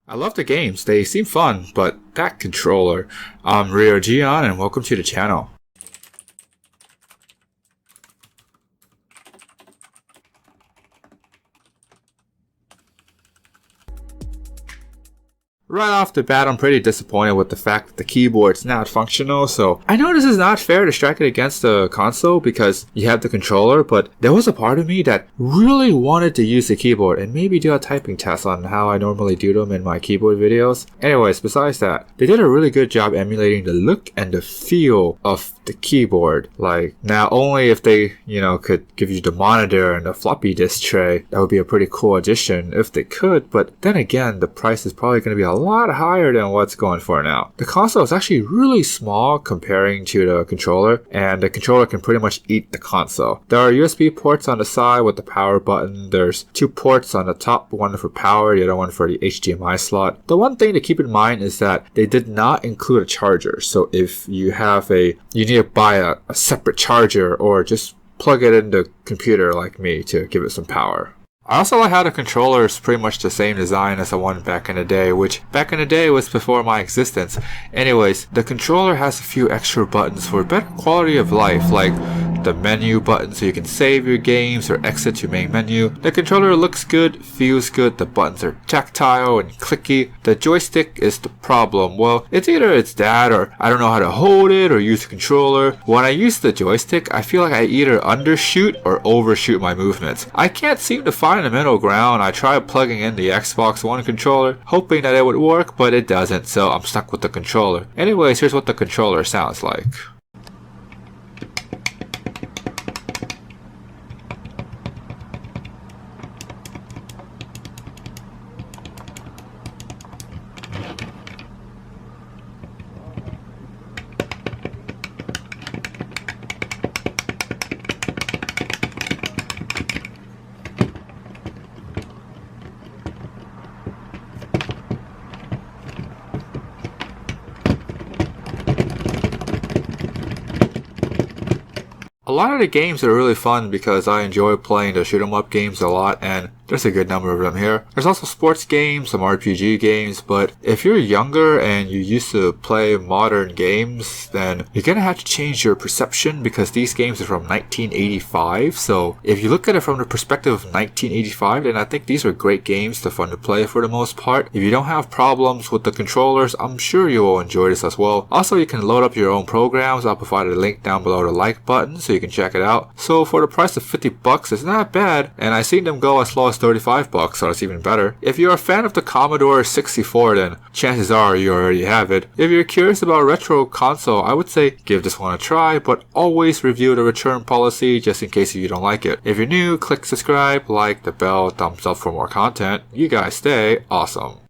I love the games, they seem fun, but that controller. I'm Rio Gion and welcome to the channel. Right off the bat, I'm pretty disappointed with the fact that the keyboard's not functional, so I know this is not fair to strike it against the console because you have the controller, but there was a part of me that really wanted to use the keyboard and maybe do a typing test on how I normally do them in my keyboard videos. Anyways, besides that, they did a really good job emulating the look and the feel of the keyboard. Like, now only if they, could give you the monitor and the floppy disk tray, that would be a pretty cool addition if they could, but then again, the price is probably going to be a lot higher than what's going for now. The console is actually really small comparing to the controller, and the controller can pretty much eat the console. There are USB ports on the side with the power button. There's two ports on the top, one for power, the other one for the HDMI slot. The one thing to keep in mind is that they did not include a charger, so if you need to buy a separate charger or just plug it in the computer like me to give it some power. I also like how the controller is pretty much the same design as the one back in the day, which back in the day was before my existence. Anyways, the controller has a few extra buttons for better quality of life, like the menu button so you can save your games or exit to main menu. The controller looks good, feels good, the buttons are tactile and clicky. The joystick is the problem. Well, it's either that or I don't know how to hold it or use the controller. When I use the joystick, I feel like I either undershoot or overshoot my movements. I can't seem to find a middle ground. I tried plugging in the Xbox One controller, hoping that it would work, but it doesn't, so I'm stuck with the controller. Anyways, here's what the controller sounds like. A lot of the games are really fun because I enjoy playing the shoot 'em up games a lot, and there's a good number of them here. There's also sports games, some RPG games, but if you're younger and you used to play modern games, then you're gonna have to change your perception because these games are from 1985. So if you look at it from the perspective of 1985, then I think these are great games. They're fun to play for the most part. If you don't have problems with the controllers, I'm sure you will enjoy this as well. Also, you can load up your own programs. I'll provide a link down below the like button so you can check it out. So for the price of 50 bucks, it's not bad, and I've seen them go as low as 35 bucks, so it's even better. If you're a fan of the Commodore 64, then chances are you already have it. If you're curious about retro console, I would say give this one a try, but always review the return policy just in case you don't like it. If you're new, click subscribe, like the bell, thumbs up for more content. You guys stay awesome.